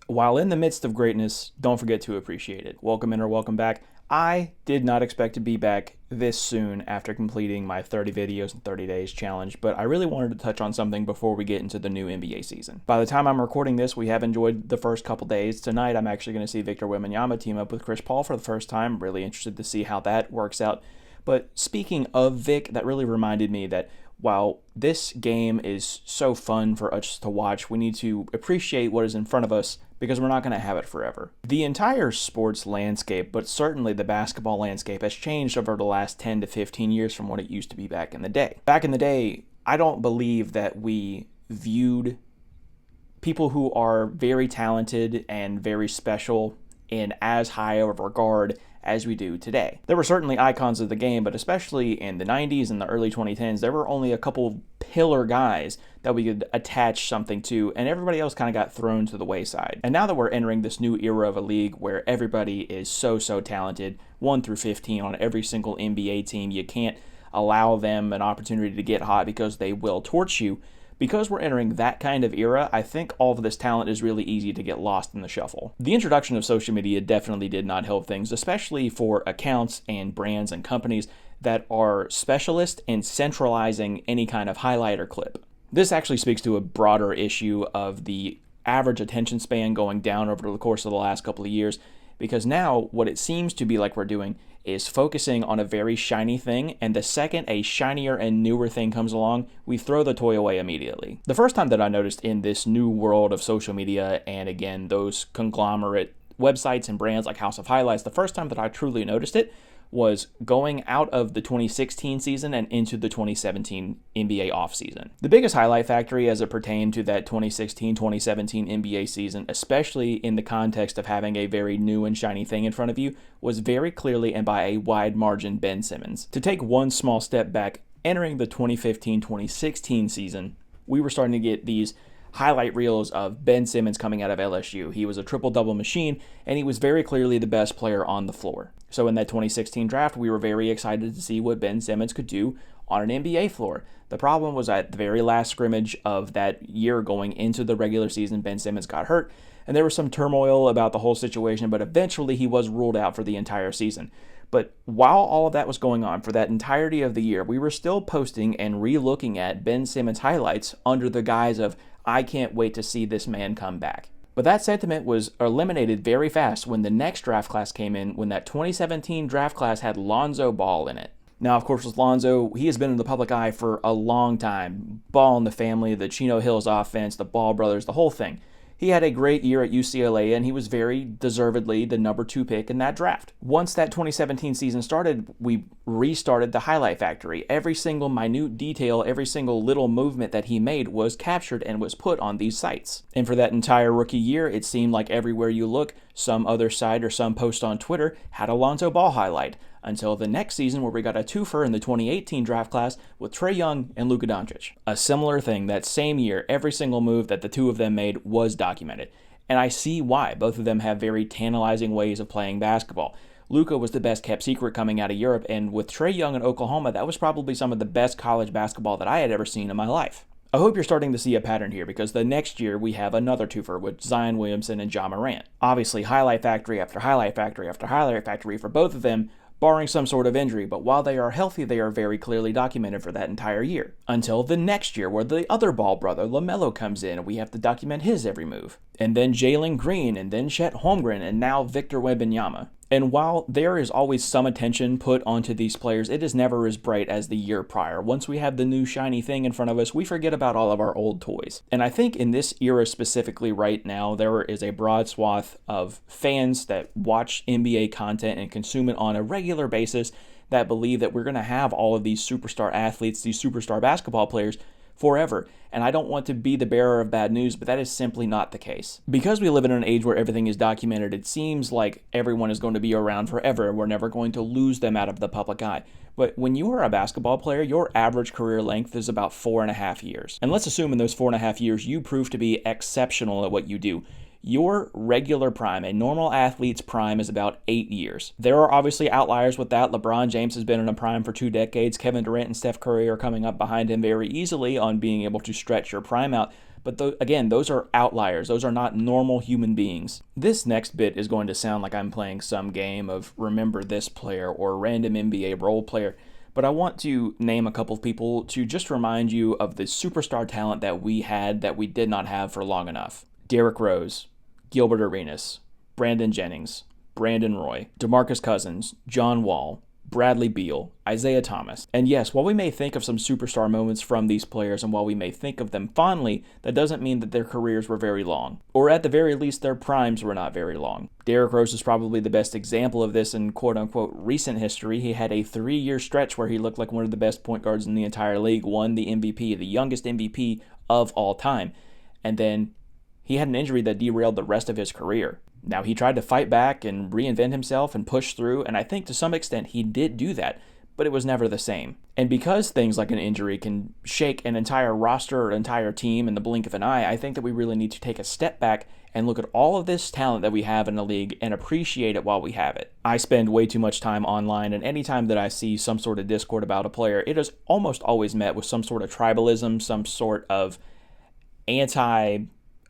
While in the midst of greatness, don't forget to appreciate it. Welcome in or welcome back. I did not expect to be back this soon after completing my 30 videos in 30 days challenge, but I really wanted to touch on something before we get into the new NBA season. By the time I'm recording this, we have enjoyed the first couple days. Tonight, I'm actually going to see Victor Wembanyama team up with Chris Paul for the first time. Really interested to see how that works out. But speaking of Vic, that really reminded me that while this game is so fun for us to watch, we need to appreciate what is in front of us because we're not going to have it forever. The entire sports landscape, but certainly the basketball landscape, has changed over the last 10 to 15 years from what it used to be back in the day. Back in the day, I don't believe that we viewed people who are very talented and very special in as high of regard as we do today. There were certainly icons of the game, but especially in the 90s and the early 2010s, there were only a couple pillar guys that we could attach something to, and everybody else kind of got thrown to the wayside. And now that we're entering this new era of a league where everybody is so talented, 1 through 15 on every single NBA team, you can't allow them an opportunity to get hot because they will torch you. Because we're entering that kind of era, I think all of this talent is really easy to get lost in the shuffle. The introduction of social media definitely did not help things, especially for accounts and brands and companies that are specialist in centralizing any kind of highlighter clip. This actually speaks to a broader issue of the average attention span going down over the course of the last couple of years, because now what it seems to be like we're doing is focusing on a very shiny thing, and the second a shinier and newer thing comes along, we throw the toy away immediately. The first time that I noticed in this new world of social media, and again, those conglomerate websites and brands like House of Highlights, the first time that I truly noticed it was going out of the 2016 season and into the 2017 NBA offseason. The biggest highlight factory as it pertained to that 2016-2017 NBA season, especially in the context of having a very new and shiny thing in front of you, was very clearly and by a wide margin Ben Simmons. To take one small step back, entering the 2015-2016 season, we were starting to get these highlight reels of Ben Simmons coming out of LSU. He was a triple-double machine, and he was very clearly the best player on the floor. So in that 2016 draft, we were very excited to see what Ben Simmons could do on an NBA floor. The problem was at the very last scrimmage of that year going into the regular season, Ben Simmons got hurt, and there was some turmoil about the whole situation, but eventually he was ruled out for the entire season. But while all of that was going on for that entirety of the year, we were still posting and re-looking at Ben Simmons highlights under the guise of, I can't wait to see this man come back. But that sentiment was eliminated very fast when the next draft class came in, when that 2017 draft class had Lonzo Ball in it. Now, of course, with Lonzo, he has been in the public eye for a long time. Ball in the family, the Chino Hills offense, the Ball brothers, the whole thing. He had a great year at UCLA, and he was very deservedly the number 2 pick in that draft. Once that 2017 season started, we restarted the highlight factory. Every single minute detail, every single little movement that he made was captured and was put on these sites. And for that entire rookie year, it seemed like everywhere you look, some other site or some post on Twitter had a Lonzo Ball highlight. Until the next season where we got a twofer in the 2018 draft class with Trae Young and Luka Doncic. A similar thing, that same year, every single move that the two of them made was documented. And I see why. Both of them have very tantalizing ways of playing basketball. Luka was the best kept secret coming out of Europe, and with Trae Young in Oklahoma, that was probably some of the best college basketball that I had ever seen in my life. I hope you're starting to see a pattern here, because the next year we have another twofer with Zion Williamson and Ja Morant. Obviously, highlight factory after highlight factory after highlight factory for both of them, barring some sort of injury, but while they are healthy, they are very clearly documented for that entire year. Until the next year, where the other Ball brother, LaMelo, comes in, and we have to document his every move. And then Jalen Green, and then Chet Holmgren, and now Victor Wembanyama. And while there is always some attention put onto these players, it is never as bright as the year prior. Once we have the new shiny thing in front of us, we forget about all of our old toys. And I think in this era specifically right now, there is a broad swath of fans that watch NBA content and consume it on a regular basis that believe that we're going to have all of these superstar athletes, these superstar basketball players forever. And I don't want to be the bearer of bad news, but that is simply not the case. Because we live in an age where everything is documented, it seems like everyone is going to be around forever. We're never going to lose them out of the public eye. But when you are a basketball player, your average career length is about 4.5 years. And let's assume in those 4.5 years, you prove to be exceptional at what you do. Your regular prime, a normal athlete's prime, is about 8 years. There are obviously outliers with that. LeBron James has been in a prime for 2 decades. Kevin Durant and Steph Curry are coming up behind him very easily on being able to stretch your prime out. But again, those are outliers. Those are not normal human beings. This next bit is going to sound like I'm playing some game of remember this player or random NBA role player, but I want to name a couple of people to just remind you of the superstar talent that we had that we did not have for long enough. Derrick Rose, Gilbert Arenas, Brandon Jennings, Brandon Roy, DeMarcus Cousins, John Wall, Bradley Beal, Isaiah Thomas. And yes, while we may think of some superstar moments from these players and while we may think of them fondly, that doesn't mean that their careers were very long. Or at the very least, their primes were not very long. Derrick Rose is probably the best example of this in quote-unquote recent history. He had a 3-year stretch where he looked like one of the best point guards in the entire league, won the MVP, the youngest MVP of all time. And then he had an injury that derailed the rest of his career. Now, he tried to fight back and reinvent himself and push through, and I think to some extent he did do that, but it was never the same. And because things like an injury can shake an entire roster or an entire team in the blink of an eye, I think that we really need to take a step back and look at all of this talent that we have in the league and appreciate it while we have it. I spend way too much time online, and anytime that I see some sort of discord about a player, it is almost always met with some sort of tribalism, some sort of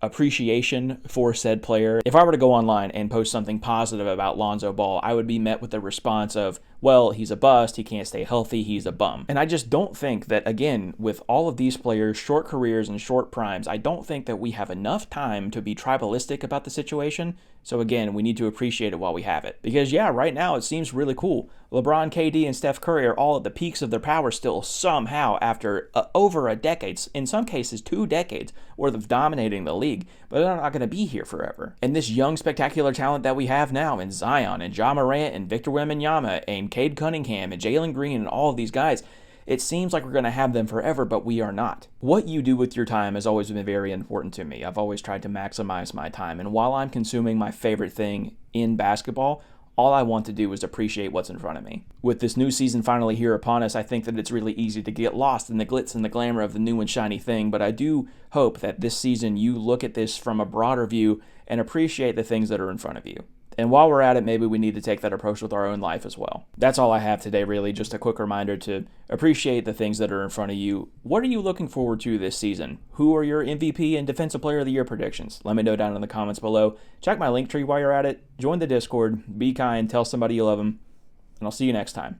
appreciation for said player. If I were to go online and post something positive about Lonzo Ball, I would be met with the response of, well, he's a bust, he can't stay healthy, he's a bum. And I just don't think that, again, with all of these players, short careers and short primes, I don't think that we have enough time to be tribalistic about the situation. So again, we need to appreciate it while we have it. Because yeah, right now it seems really cool. LeBron, KD, and Steph Curry are all at the peaks of their power still somehow after over a decade, in some cases 2 decades, worth of dominating the league. But they're not going to be here forever. And this young, spectacular talent that we have now in Zion and Ja Morant and Victor Wembanyama and Cade Cunningham and Jalen Green and all of these guys, it seems like we're going to have them forever, but we are not. What you do with your time has always been very important to me. I've always tried to maximize my time. And while I'm consuming my favorite thing in basketball, all I want to do is appreciate what's in front of me. With this new season finally here upon us, I think that it's really easy to get lost in the glitz and the glamour of the new and shiny thing, but I do hope that this season you look at this from a broader view and appreciate the things that are in front of you. And while we're at it, maybe we need to take that approach with our own life as well. That's all I have today, really. Just a quick reminder to appreciate the things that are in front of you. What are you looking forward to this season? Who are your MVP and Defensive Player of the Year predictions? Let me know down in the comments below. Check my link tree while you're at it. Join the Discord. Be kind. Tell somebody you love them. And I'll see you next time.